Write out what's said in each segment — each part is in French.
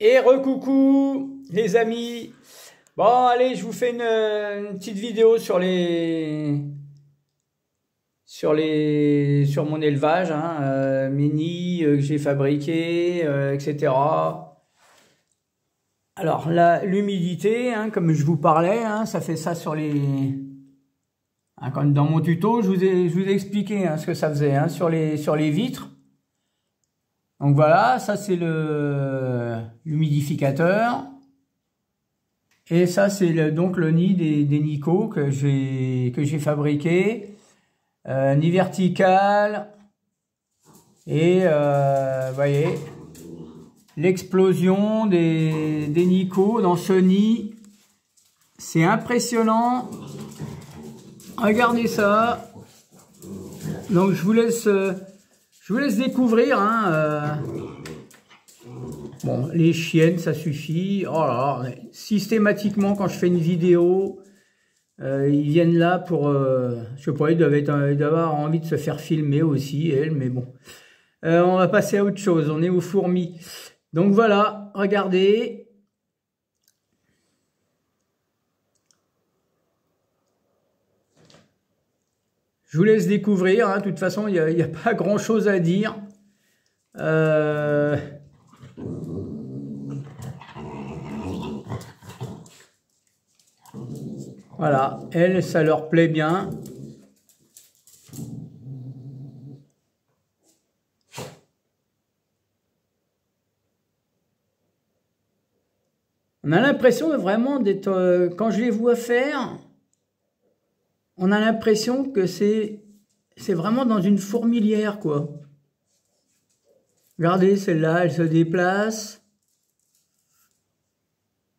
Et recoucou les amis. Bon allez, je vous fais une petite vidéo sur mon élevage, hein, mes nids que j'ai fabriqués, etc. Alors là, l'humidité, hein, comme je vous parlais, hein, ça fait ça sur les. Hein, comme dans mon tuto, je vous ai expliqué hein, ce que ça faisait hein, sur les vitres. Donc voilà, ça c'est l'humidificateur. Et ça c'est donc le nid des Nico que j'ai fabriqué. Nid vertical. Et vous voyez, l'explosion des Nico dans ce nid. C'est impressionnant. Regardez ça. Donc je vous laisse découvrir. Hein, Bon, les chiennes, ça suffit. Oh là là, systématiquement, quand je fais une vidéo, ils viennent là pour... je sais pas, ils doivent avoir envie de se faire filmer aussi, elles, mais bon. On va passer à autre chose, on est aux fourmis. Donc voilà, regardez. Je vous laisse découvrir, hein. De toute façon, il n'y a pas grand-chose à dire. Voilà, elles, ça leur plaît bien. On a l'impression vraiment d'être... quand je les vois faire, on a l'impression que c'est vraiment dans une fourmilière, quoi. Regardez, celle-là, elle se déplace.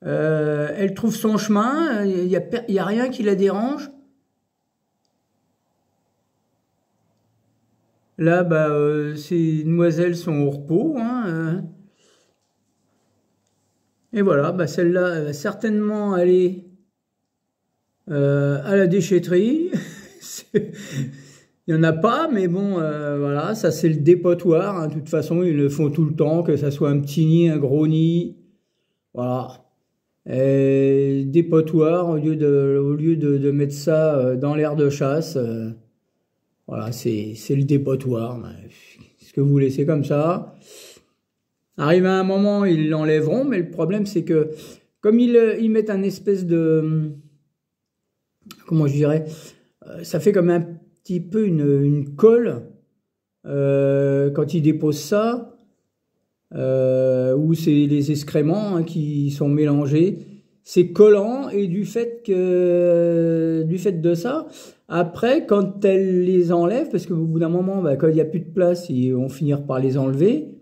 Elle trouve son chemin, il n'y a rien qui la dérange. Là, bah, ces demoiselles sont au repos. Hein, Et voilà, bah, celle-là, elle va certainement aller à la déchetterie. Il n'y en a pas, mais bon, voilà, ça c'est le dépotoir. Hein. De toute façon, ils le font tout le temps, que ça soit un petit nid, un gros nid. Voilà. Et dépotoir, au lieu de mettre ça dans l'air de chasse, voilà, c'est le dépotoir. Ce que vous laissez comme ça. Arrive à un moment, ils l'enlèveront, mais le problème c'est que, comme ils mettent un espèce de... Comment je dirais, ça fait comme un petit peu une colle quand ils déposent ça. Où c'est les excréments hein, qui sont mélangés, c'est collant et du fait de ça, après quand elles les enlèvent, parce qu'au bout d'un moment, bah, quand il n'y a plus de place, ils vont finir par les enlever,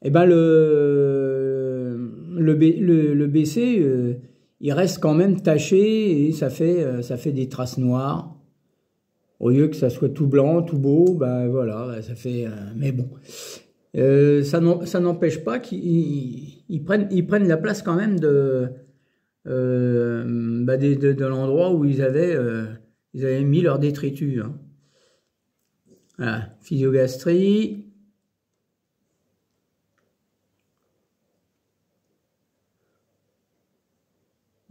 et ben le BC, il reste quand même taché et ça fait des traces noires. Au lieu que ça soit tout blanc, tout beau, ben voilà, ça fait. Mais bon. Ça n'empêche pas qu'ils prennent la place quand même de l'endroit où ils avaient mis leur détritus. Hein. Voilà, physiogastrie.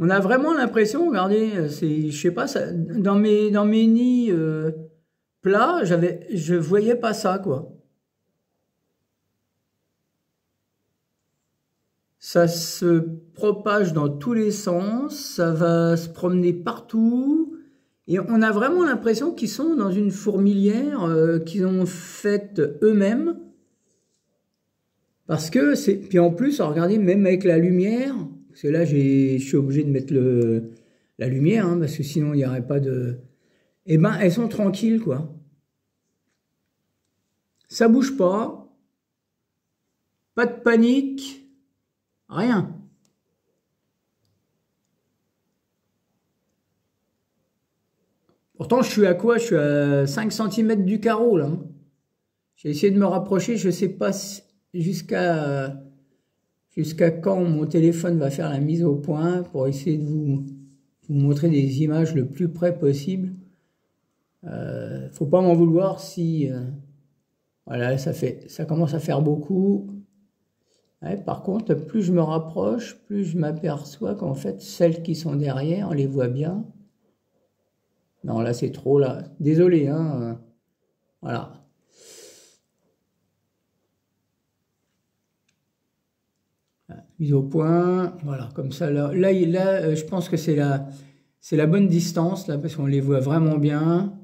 On a vraiment l'impression, regardez, je sais pas, dans mes nids plats, je voyais pas ça, quoi. Ça se propage dans tous les sens, ça va se promener partout, et on a vraiment l'impression qu'ils sont dans une fourmilière qu'ils ont faite eux-mêmes. Parce que c'est... Puis en plus, regardez, même avec la lumière, parce que là, je suis obligé de mettre la lumière, hein, parce que sinon, il n'y aurait pas de... Eh ben, elles sont tranquilles, quoi. Ça bouge pas de panique. Rien. Pourtant, je suis à quoi? Je suis à 5 cm du carreau, là. J'ai essayé de me rapprocher. Je ne sais pas jusqu'à quand mon téléphone va faire la mise au point pour essayer de vous montrer des images le plus près possible. Faut pas m'en vouloir si... voilà, ça commence à faire beaucoup. Ouais, par contre, plus je me rapproche, plus je m'aperçois qu'en fait, celles qui sont derrière, on les voit bien. Non, là, c'est trop, là. Désolé, hein. Voilà. Mise au point. Voilà, comme ça. Là, je pense que c'est la bonne distance, là, parce qu'on les voit vraiment bien.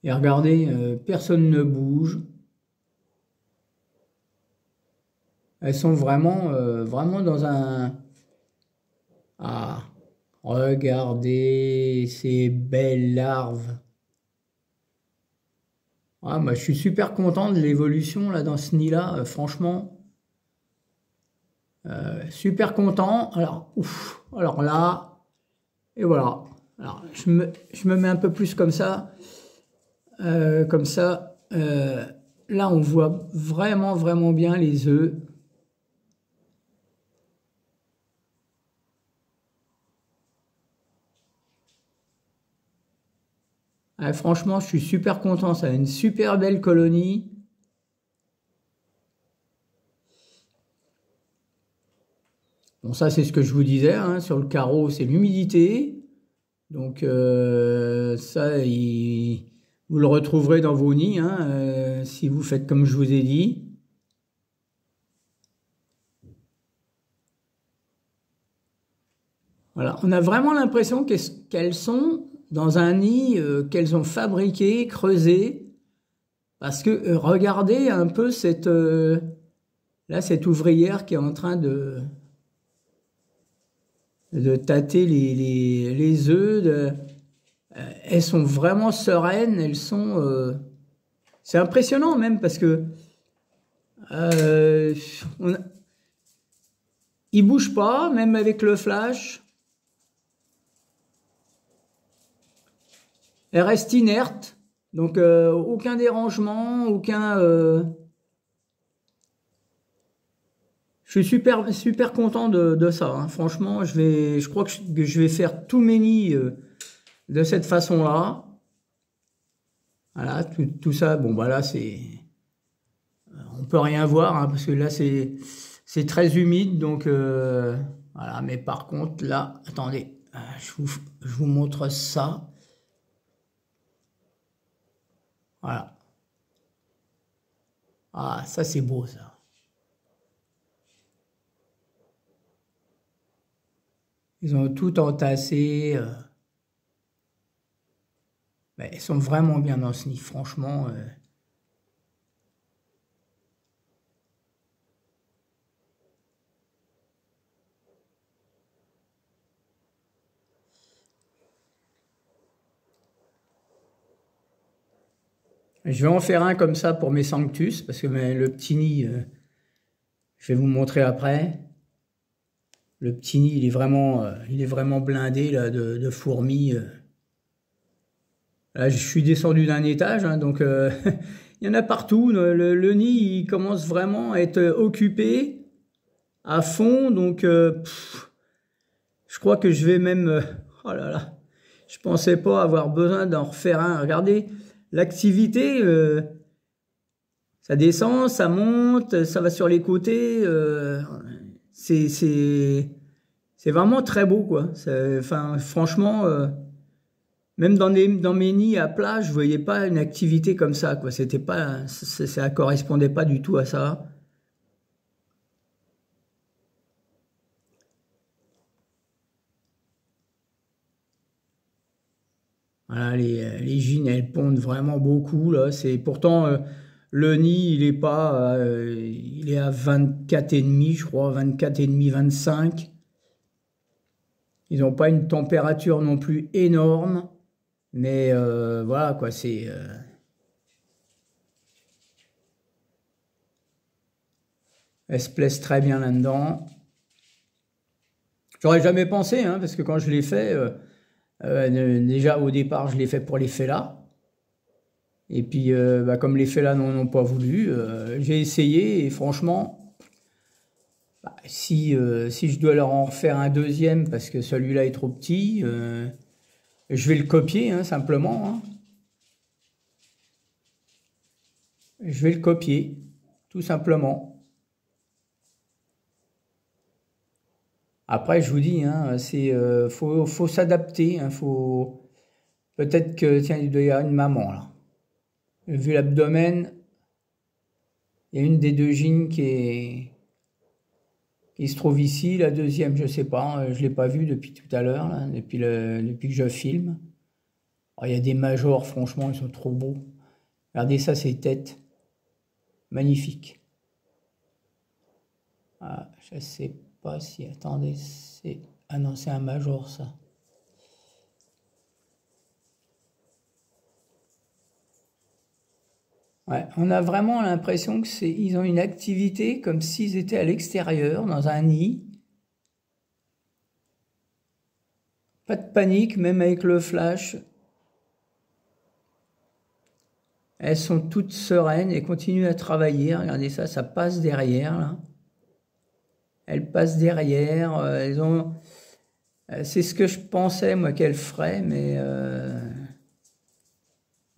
Et regardez, personne ne bouge. Elles sont vraiment, vraiment dans un... Ah, regardez ces belles larves. Ah, moi, je suis super content de l'évolution là dans ce nid-là, franchement. Super content. Alors, ouf, alors là, et voilà. Alors, je me mets un peu plus comme ça. Comme ça, là, on voit vraiment, vraiment bien les œufs. Franchement, je suis super content. Ça a une super belle colonie. Bon, ça, c'est ce que je vous disais, hein, sur le carreau, c'est l'humidité. Donc, vous le retrouverez dans vos nids, hein, si vous faites comme je vous ai dit. Voilà, on a vraiment l'impression qu'elles sont dans un nid qu'elles ont fabriqué, creusé. Parce que regardez un peu là, cette ouvrière qui est en train de tâter les œufs. Elles sont vraiment sereines, elles sont... c'est impressionnant même parce que euh, on, ils bougent pas, même avec le flash. Elles restent inertes, donc aucun dérangement, aucun... je suis super content de ça, hein. Franchement, je crois que je vais faire tous mes nids de cette façon-là. Voilà, tout ça, bon, bah là, on peut rien voir, hein, parce que là, c'est très humide, donc, voilà. Mais par contre, là, attendez, je vous montre ça. Voilà. Ah, ça, c'est beau, ça. Ils ont tout entassé. Mais ils sont vraiment bien dans ce nid, franchement. Je vais en faire un comme ça pour mes sanctus, parce que le petit nid, je vais vous montrer après. Le petit nid, il est vraiment blindé là, de fourmis. Là, je suis descendu d'un étage, hein, donc il y en a partout. Le nid, il commence vraiment à être occupé à fond, donc je crois que je vais même... oh là là, je pensais pas avoir besoin d'en refaire un. Regardez, l'activité, ça descend, ça monte, ça va sur les côtés. C'est c'est vraiment très beau, quoi. Enfin, franchement, même dans mes nids à plat, je voyais pas une activité comme ça, quoi. C'était pas, ça correspondait pas du tout à ça. Voilà, les gines, elles pondent vraiment beaucoup, là. C'est pourtant le nid, il est à 24 et demi, je crois, 24 et demi, 25. Ils n'ont pas une température non plus énorme, mais voilà, quoi. Elles se plaisent très bien là-dedans. J'aurais jamais pensé, hein, parce que quand je l'ai fait, déjà au départ, je l'ai fait pour les félins. Et puis, bah, comme les félins n'en ont pas voulu, j'ai essayé et franchement, bah, si je dois leur en refaire un deuxième parce que celui-là est trop petit, je vais le copier, hein, simplement, hein. Je vais le copier, tout simplement. Après, je vous dis, hein, faut s'adapter, hein, peut-être que, tiens, il doit y avoir une maman, là. Vu l'abdomen, il y a une des deux gynes qui se trouve ici, la deuxième, je sais pas, je l'ai pas vue depuis tout à l'heure, là, depuis que je filme. Alors, il y a des majors, franchement, ils sont trop beaux. Regardez ça, ces têtes. Magnifiques. Ah, je sais pas si, attendez, ah non, c'est un major, ça. Ouais, on a vraiment l'impression que ils ont une activité comme s'ils étaient à l'extérieur, dans un nid. Pas de panique, même avec le flash. Elles sont toutes sereines et continuent à travailler. Regardez ça, ça passe derrière, là. Elles passent derrière. C'est ce que je pensais, moi, qu'elles feraient, mais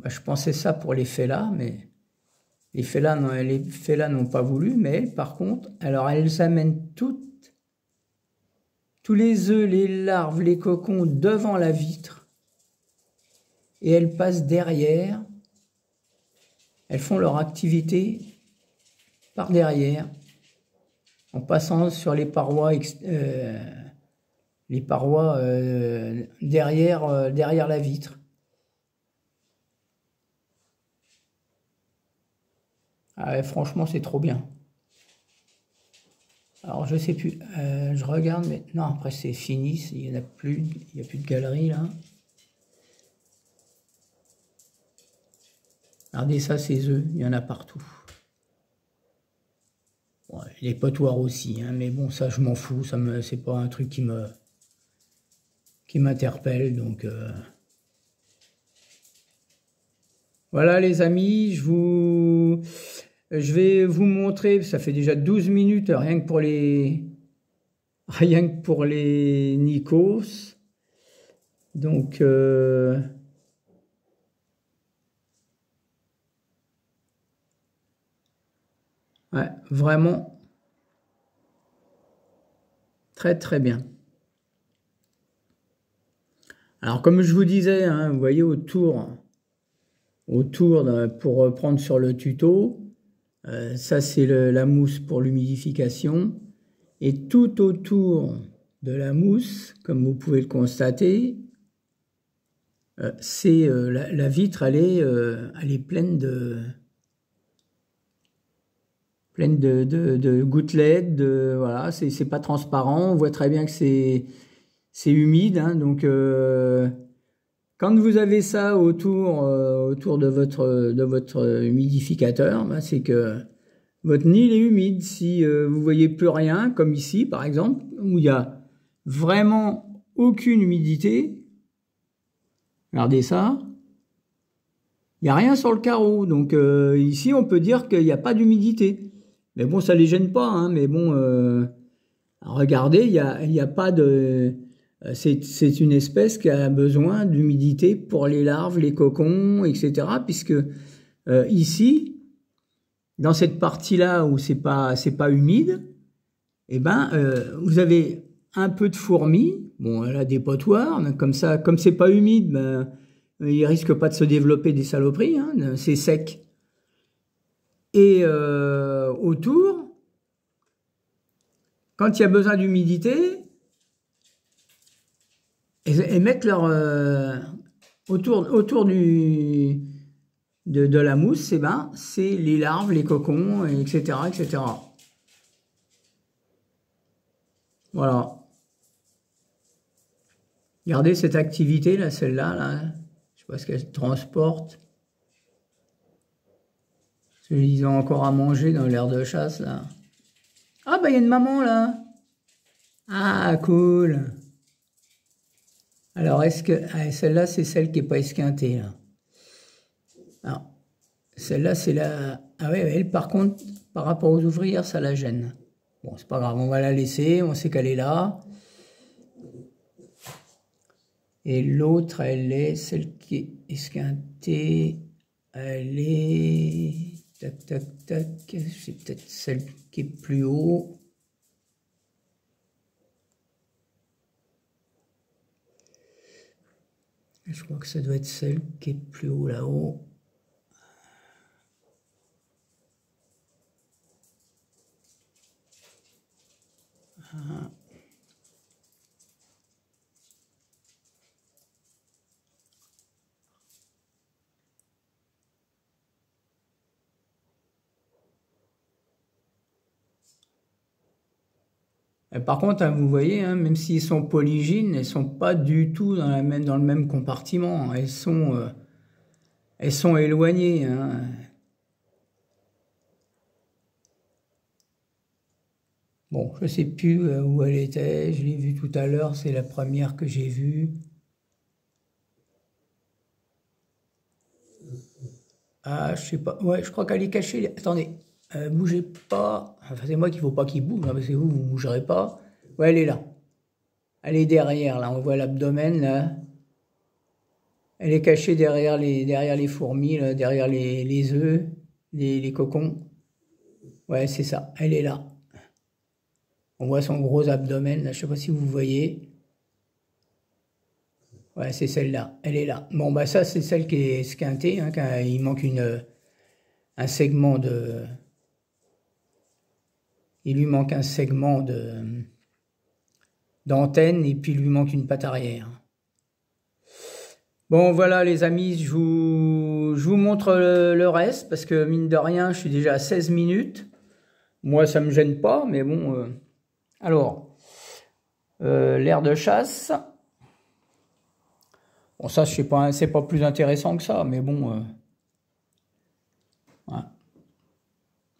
je pensais ça pour les félins, mais les félins n'ont pas voulu, mais elles, par contre, alors elles amènent tous les œufs, les larves, les cocons devant la vitre, et elles passent derrière. Elles font leur activité par derrière, en passant sur les parois, derrière la vitre. Ah ouais, franchement, c'est trop bien. Alors, je sais plus, je regarde, mais non, après c'est fini, il n'y a plus de galerie là. Regardez ça, ces œufs, il y en a partout. Ouais, les potoirs aussi, hein, mais bon, ça je m'en fous, c'est pas un truc qui m'interpelle, donc voilà les amis, je vais vous montrer, ça fait déjà 12 minutes, rien que pour les Nikos, donc ouais, vraiment très très bien. Alors comme je vous disais, hein, vous voyez autour pour reprendre sur le tuto, ça c'est la mousse pour l'humidification, et tout autour de la mousse, comme vous pouvez le constater, la vitre, elle est pleine de gouttelettes, voilà, c'est pas transparent, on voit très bien que c'est humide, hein, donc quand vous avez ça autour de votre humidificateur, ben, c'est que votre nid il est humide. Si vous voyez plus rien, comme ici par exemple, où il y a vraiment aucune humidité, regardez ça, il n'y a rien sur le carreau. Donc ici on peut dire qu'il n'y a pas d'humidité. Mais bon, ça les gêne pas, hein, mais bon, regardez, il y a pas de... C'est une espèce qui a besoin d'humidité pour les larves, les cocons, etc. Puisque ici, dans cette partie-là où c'est pas humide, eh ben, vous avez un peu de fourmis. Bon, elle a des potoirs, mais comme ça, comme c'est pas humide, ben, il risque pas de se développer des saloperies, hein, c'est sec. Et autour, quand il y a besoin d'humidité, elles mettent autour de la mousse, eh ben, c'est les larves, les cocons, etc., etc. Voilà. Regardez cette activité, là, celle-là, là. Je sais pas ce qu'elle transporte. Ils ont encore à manger dans l'aire de chasse, là. Ah, bah, il y a une maman, là. Ah, cool. Alors, est-ce que... Ah, celle-là, c'est celle qui n'est pas esquintée, là. Alors, celle-là, c'est la... Ah ouais, elle, par contre, par rapport aux ouvrières, ça la gêne. Bon, c'est pas grave, on va la laisser, on sait qu'elle est là. Et l'autre, elle est celle qui est esquintée. Elle est... Tac, tac, tac. C'est peut-être celle qui est plus haut. Je crois que ça doit être celle qui est plus haut là-haut. Par contre, hein, vous voyez, hein, même s'ils sont polygynes, elles sont pas du tout dans le même compartiment. Elles sont éloignées. Hein. Bon, je sais plus où elle était. Je l'ai vue tout à l'heure. C'est la première que j'ai vue. Ah, je sais pas. Ouais, je crois qu'elle est cachée. Attendez, bougez pas. Enfin, c'est moi qu'il faut pas qu'il bouge, hein, parce que vous bougerez pas. Ouais, elle est là. Elle est derrière, là. On voit l'abdomen, là. Elle est cachée derrière les fourmis, là, derrière les œufs, les cocons. Ouais, c'est ça. Elle est là. On voit son gros abdomen, là. Je sais pas si vous voyez. Ouais, c'est celle-là. Elle est là. Bon, bah ça, c'est celle qui est esquintée, hein, quand il manque un segment de... Il lui manque un segment d'antenne et puis il lui manque une patte arrière. Bon, voilà les amis, je vous montre le reste parce que mine de rien, je suis déjà à 16 minutes. Moi, ça me gêne pas, mais bon... Alors, l'air de chasse. Bon, ça, je sais pas, c'est pas plus intéressant que ça, mais bon... Voilà.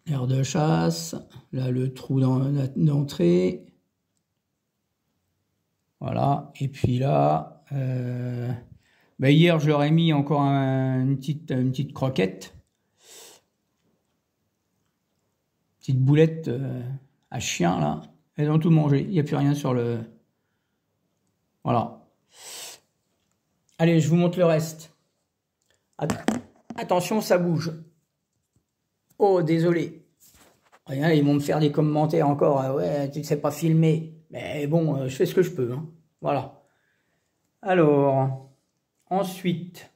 L'air de chasse. Là, le trou d'entrée. Voilà. Et puis là... Ben hier, je leur ai mis encore une petite croquette. Petite boulette à chien, là. Elles ont tout mangé. Il n'y a plus rien sur le... Voilà. Allez, je vous montre le reste. Attention, ça bouge. Oh, désolé. Rien, ils vont me faire des commentaires encore. Ouais, tu ne sais pas filmer. Mais bon, je fais ce que je peux. Hein. Voilà. Alors... Ensuite,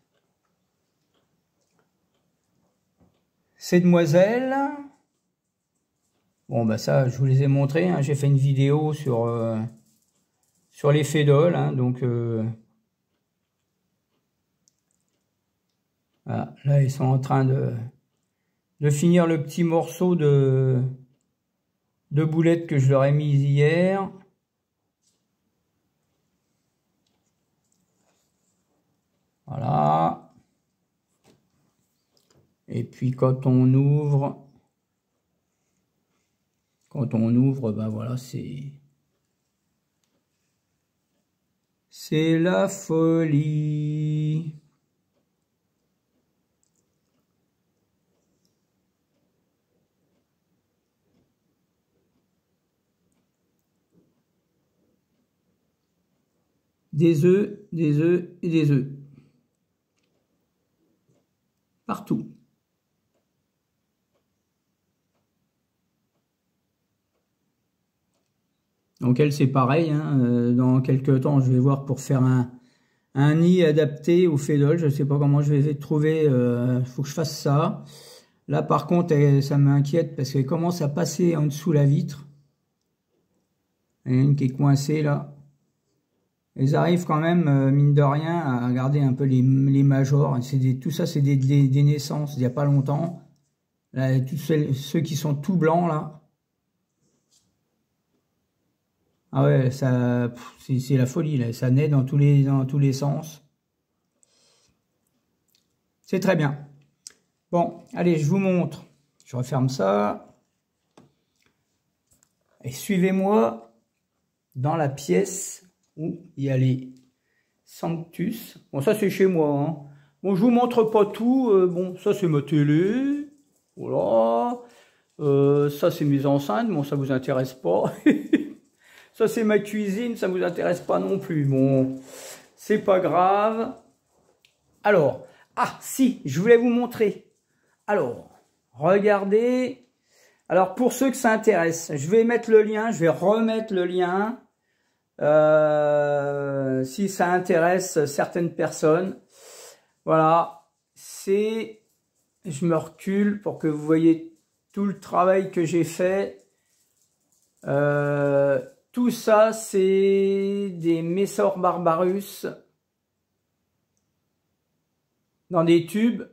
ces demoiselles, bon bah ça je vous les ai montrées, hein. J'ai fait une vidéo sur les fédoles, hein, donc voilà, là ils sont en train de finir le petit morceau de boulettes que je leur ai mis hier. Voilà. Et puis quand on ouvre, ben voilà, c'est la folie. Des œufs, des œufs et des œufs. Partout. Donc elle c'est pareil, hein, dans quelques temps je vais voir pour faire un nid adapté aux fédoles, je ne sais pas comment je vais trouver, faut que je fasse ça. Là par contre ça m'inquiète parce qu'elle commence à passer en dessous la vitre. Il y en a une qui est coincée là. Elles arrivent quand même, mine de rien, à garder un peu les majors. Tout ça c'est des naissances d'il n'y a pas longtemps. Là, tous ceux qui sont tout blancs là. Ah ouais, ça, c'est la folie là. Ça naît dans tous les sens. C'est très bien. Bon, allez, je vous montre. Je referme ça. Et suivez-moi dans la pièce où il y a les Sanctus. Bon, ça c'est chez moi. Hein. Bon, je vous montre pas tout. Bon, ça c'est ma télé. Voilà. Ça c'est mes enceintes. Bon, ça vous intéresse pas. Ça, c'est ma cuisine, ça ne vous intéresse pas non plus. Bon, c'est pas grave. Alors, ah, si, je voulais vous montrer. Alors, regardez. Alors, pour ceux que ça intéresse, je vais mettre le lien, je vais remettre le lien si ça intéresse certaines personnes. Voilà, je me recule pour que vous voyez tout le travail que j'ai fait. Tout ça, c'est des Messor Barbarus dans des tubes.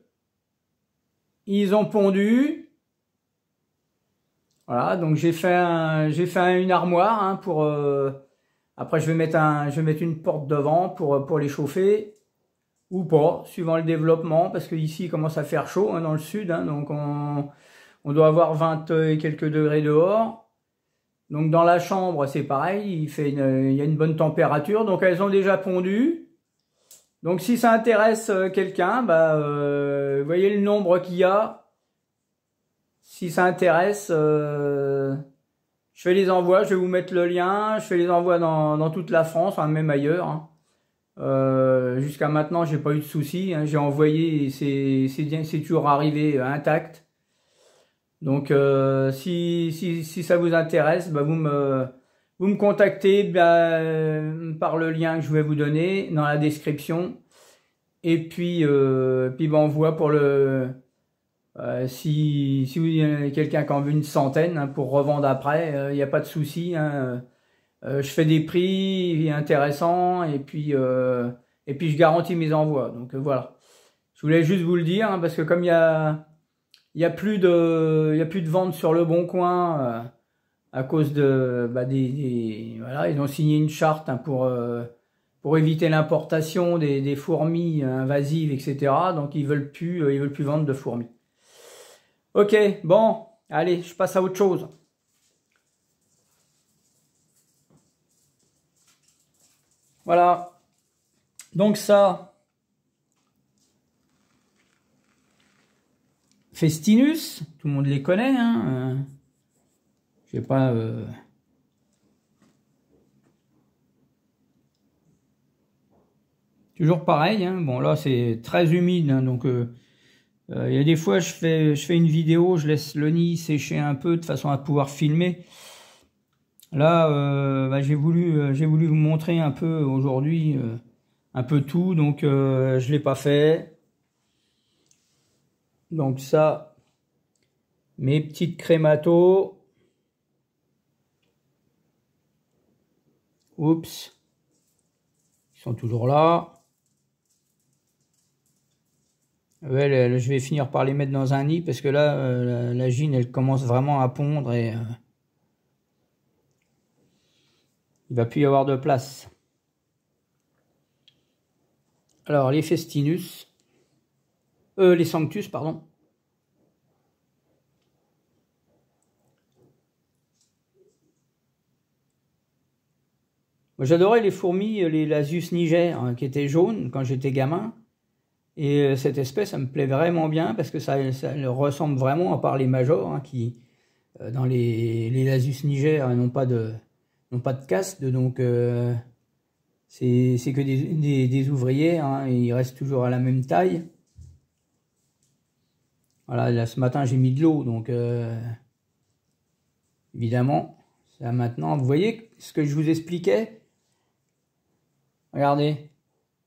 Ils ont pondu. Voilà, donc j'ai fait une armoire hein, pour. Après, je vais mettre une porte devant pour les chauffer ou pas, suivant le développement, parce que ici il commence à faire chaud hein, dans le sud, hein, donc on doit avoir 20 et quelques degrés dehors. Donc dans la chambre, c'est pareil, il y a une bonne température, donc elles ont déjà pondu. Donc si ça intéresse quelqu'un, bah, vous voyez le nombre qu'il y a. Si ça intéresse, je fais les envois, je vais vous mettre le lien, je fais les envois dans toute la France, hein, même ailleurs. Hein. Jusqu'à maintenant, j'ai pas eu de soucis, hein, j'ai envoyé et c'est toujours arrivé intact. Donc si ça vous intéresse, bah, vous me contactez par le lien que je vais vous donner dans la description. Et puis bah, on voit pour si vous avez quelqu'un qui en veut une centaine hein, pour revendre après, il n'y a pas de souci. Hein, je fais des prix intéressants et puis je garantis mes envois. Donc voilà. Je voulais juste vous le dire hein, parce que comme il y a plus de vente sur le Bon Coin à cause de voilà, ils ont signé une charte hein, pour éviter l'importation des fourmis invasives, etc. Donc ils veulent plus vendre de fourmis. Ok, bon, allez, je passe à autre chose. Voilà. Donc ça, Festinus, tout le monde les connaît, hein. Je sais pas. Toujours pareil, hein. Bon là c'est très humide, hein, donc il y a des fois je fais une vidéo, je laisse le nid sécher un peu de façon à pouvoir filmer. Là, bah, j'ai voulu vous montrer un peu aujourd'hui un peu tout, donc je l'ai pas fait. Donc ça, mes petites crématos. Oups, ils sont toujours là. Ouais, je vais finir par les mettre dans un nid parce que là, la gine, elle commence vraiment à pondre et il va plus y avoir de place. Alors, les Festinus, les Sanctus, pardon. J'adorais les fourmis, les Lasius niger, hein, qui étaient jaunes quand j'étais gamin. Et cette espèce, ça me plaît vraiment bien parce que ça leur ressemble vraiment, à part les majors, hein, qui, dans les Lasius niger, n'ont pas de caste, donc c'est que des ouvriers, hein, et ils restent toujours à la même taille. Voilà, là, ce matin, j'ai mis de l'eau, donc évidemment, ça maintenant, vous voyez ce que je vous expliquais? Regardez,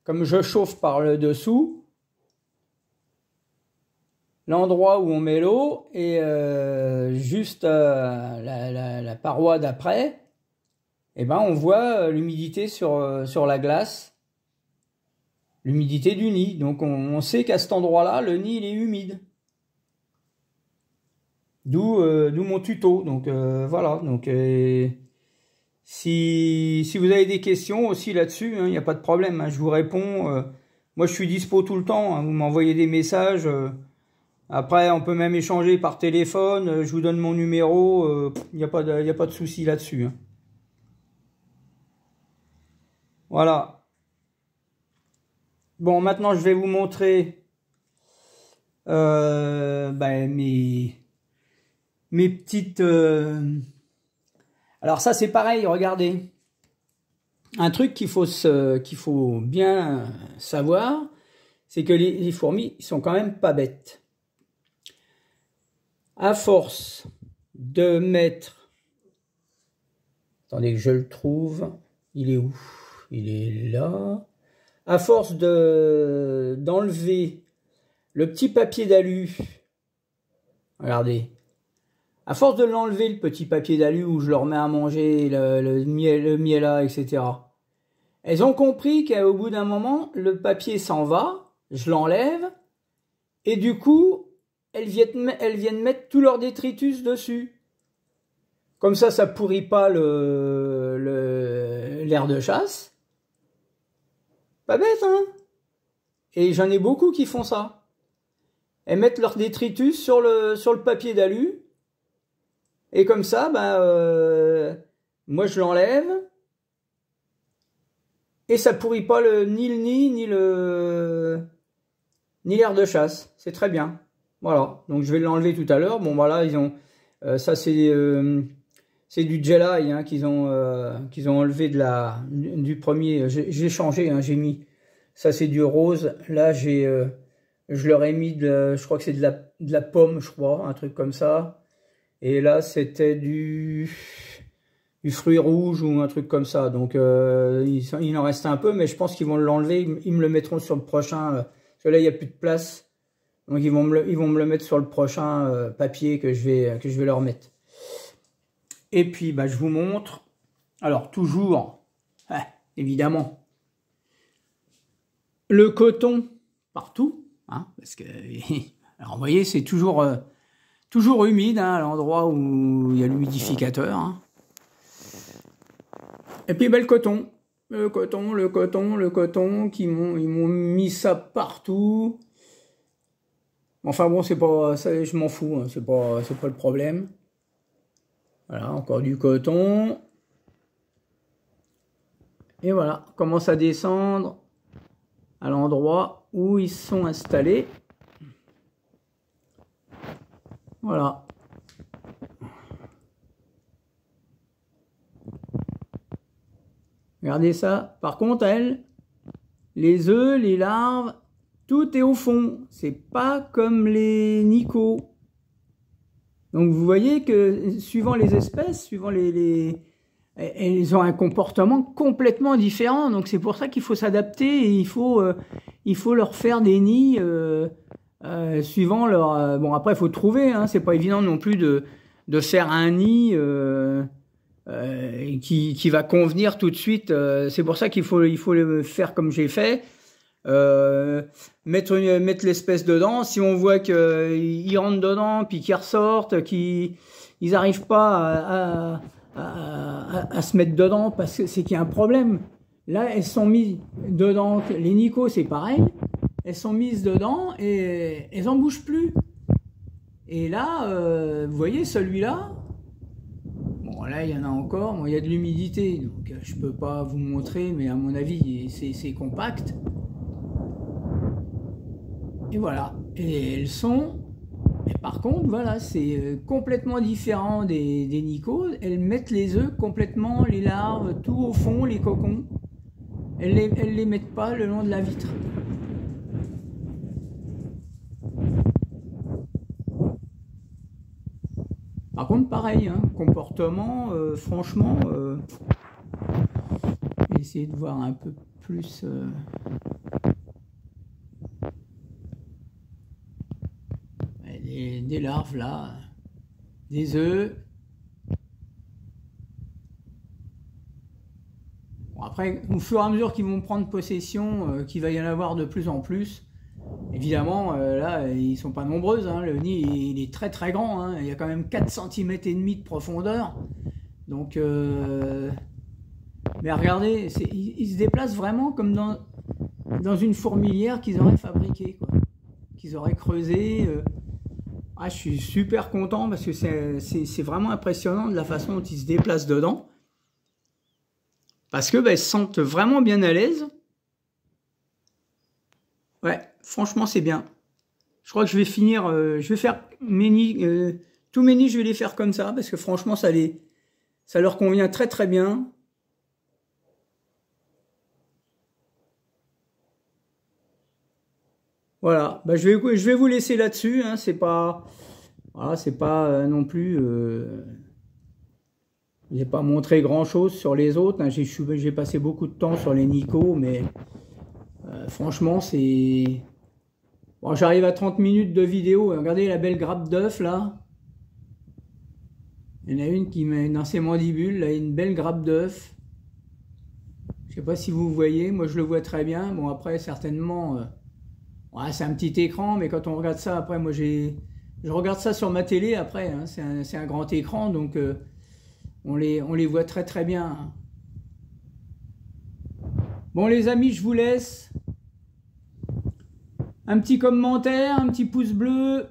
comme je chauffe par le dessous, l'endroit où on met l'eau et juste la paroi d'après, eh ben on voit l'humidité sur la glace, l'humidité du nid. Donc on sait qu'à cet endroit-là, le nid il est humide. D'où mon tuto. Donc voilà. Donc si vous avez des questions aussi là-dessus, il n'y a pas de problème, hein, je vous réponds. Moi je suis dispo tout le temps, hein, vous m'envoyez des messages. Après on peut même échanger par téléphone, je vous donne mon numéro, il n'y a pas de souci là-dessus. Hein. Voilà. Bon, maintenant je vais vous montrer mes petites... Alors ça c'est pareil, regardez. Un truc qu'il faut bien savoir, c'est que les fourmis ils sont quand même pas bêtes. À force de mettre... Attendez que je le trouve. Il est où? Il est là. À force d'enlever le petit papier d'alu, regardez, à force de l'enlever, le petit papier d'alu où je leur mets à manger le miel là, etc., elles ont compris qu'au bout d'un moment, le papier s'en va, je l'enlève, et du coup, elles viennent mettre tout leur détritus dessus. Comme ça pourrit pas l'air de chasse. Pas bête, hein? Et j'en ai beaucoup qui font ça. Elles mettent leur détritus sur le papier d'alu. Et comme ça, moi je l'enlève. Et ça pourrit pas ni le nid, ni l'air de chasse. C'est très bien. Voilà. Donc je vais l'enlever tout à l'heure. Bon voilà, ils ont ça c'est du Gelai hein, qu'ils ont enlevé du premier. J'ai changé, hein, j'ai mis. Ça c'est du rose. Là je leur ai mis je crois que c'est de la pomme, je crois, un truc comme ça. Et là c'était du fruit rouge ou un truc comme ça. Donc il en reste un peu, mais je pense qu'ils vont l'enlever. Ils me le mettront sur le prochain. Parce que là il n'y a plus de place. Donc ils vont me le mettre sur le prochain papier que je vais leur mettre. Et puis je vous montre. Alors toujours, évidemment, le coton partout, hein, parce que alors vous voyez c'est toujours humide hein, à l'endroit où il y a l'humidificateur. Hein. Et puis le coton, ils m'ont mis ça partout. Enfin bon, c'est pas ça, je m'en fous, hein, c'est pas le problème. Voilà, encore du coton. Et voilà, commence à descendre à l'endroit où ils sont installés. Voilà. Regardez ça. Par contre, les œufs, les larves, tout est au fond. C'est pas comme les nichos. Donc vous voyez que suivant les espèces, elles ont un comportement complètement différent. Donc c'est pour ça qu'il faut s'adapter et il faut leur faire des nids suivant leur. Bon après il faut trouver. Hein, c'est pas évident non plus de faire un nid qui va convenir tout de suite. C'est pour ça qu'il faut le faire comme j'ai fait. Mettre l'espèce dedans. Si on voit qu'ils rentrent dedans puis qu'ils ressortent, qu'ils n'arrivent pas à se mettre dedans parce que c'est qu'il y a un problème. Là, elles sont mises dedans. Les nichos, c'est pareil. Elles sont mises dedans et elles en bougent plus. Et là, vous voyez celui-là. Bon, là, il y en a encore. Bon, il y a de l'humidité, donc je peux pas vous montrer, mais à mon avis, c'est compact. Et voilà. Et elles sont. Mais par contre, voilà, c'est complètement différent des nichos. Elles mettent les œufs complètement, les larves, tout au fond, les cocons. Elles les mettent pas le long de la vitre. Par contre, pareil, hein, comportement, franchement, je vais essayer de voir un peu plus. Des larves là, des œufs. Bon, après, au fur et à mesure qu'ils vont prendre possession, qu'il va y en avoir de plus en plus, évidemment, là, ils sont pas nombreuses. Hein, le nid, il est très très grand. Hein, il y a quand même 4,5 cm de profondeur. Donc, mais regardez, ils se déplacent vraiment comme dans une fourmilière qu'ils auraient fabriquée, quoi. Qu'ils auraient creusé. Ah, je suis super content parce que c'est vraiment impressionnant de la façon dont ils se déplacent dedans. Parce que ils se sentent vraiment bien à l'aise. Ouais, franchement, c'est bien. Je crois que je vais finir, je vais faire mes nids, tous mes nids, je vais les faire comme ça parce que franchement, ça leur convient très très bien. Voilà, je vais vous laisser là-dessus. Hein, c'est pas, voilà, c'est pas non plus. Je n'ai pas montré grand-chose sur les autres, hein. J'ai passé beaucoup de temps sur les Nikko, mais franchement, c'est... Bon, j'arrive à 30 minutes de vidéo. Regardez la belle grappe d'œuf, là. Il y en a une qui met dans ses mandibules, là, une belle grappe d'œuf. Je sais pas si vous voyez, moi je le vois très bien. Bon, après, certainement, ouais, c'est un petit écran, mais quand on regarde ça, après, moi je regarde ça sur ma télé, après, hein, c'est un grand écran, donc on les voit très très bien. Bon, les amis, je vous laisse. Un petit commentaire, un petit pouce bleu.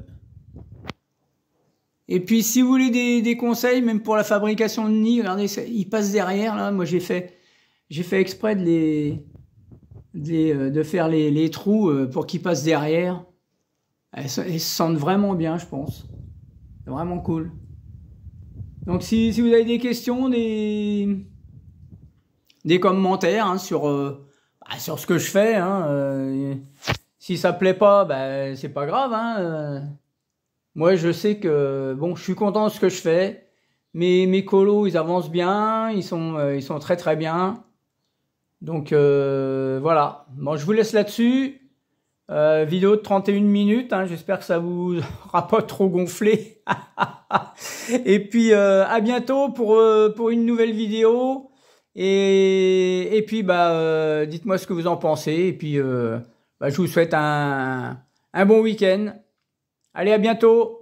Et puis, si vous voulez des conseils, même pour la fabrication de nids, regardez, il passe derrière, là. Moi, j'ai fait exprès de faire les trous pour qu'ils passent derrière. Elles se sentent vraiment bien, je pense. C'est vraiment cool. Donc, si vous avez des questions, des commentaires hein, sur ce que je fais, hein, si ça plaît pas, bah, c'est pas grave. Hein, moi, je sais que bon, je suis content de ce que je fais. Mes colos, ils avancent bien, ils sont très très bien. Donc voilà. Bon, je vous laisse là-dessus. Vidéo de 31 minutes. Hein, j'espère que ça vous aura pas trop gonflé. Et puis à bientôt pour une nouvelle vidéo. Et puis bah dites-moi ce que vous en pensez. Et puis bah, je vous souhaite un bon week-end. Allez, à bientôt!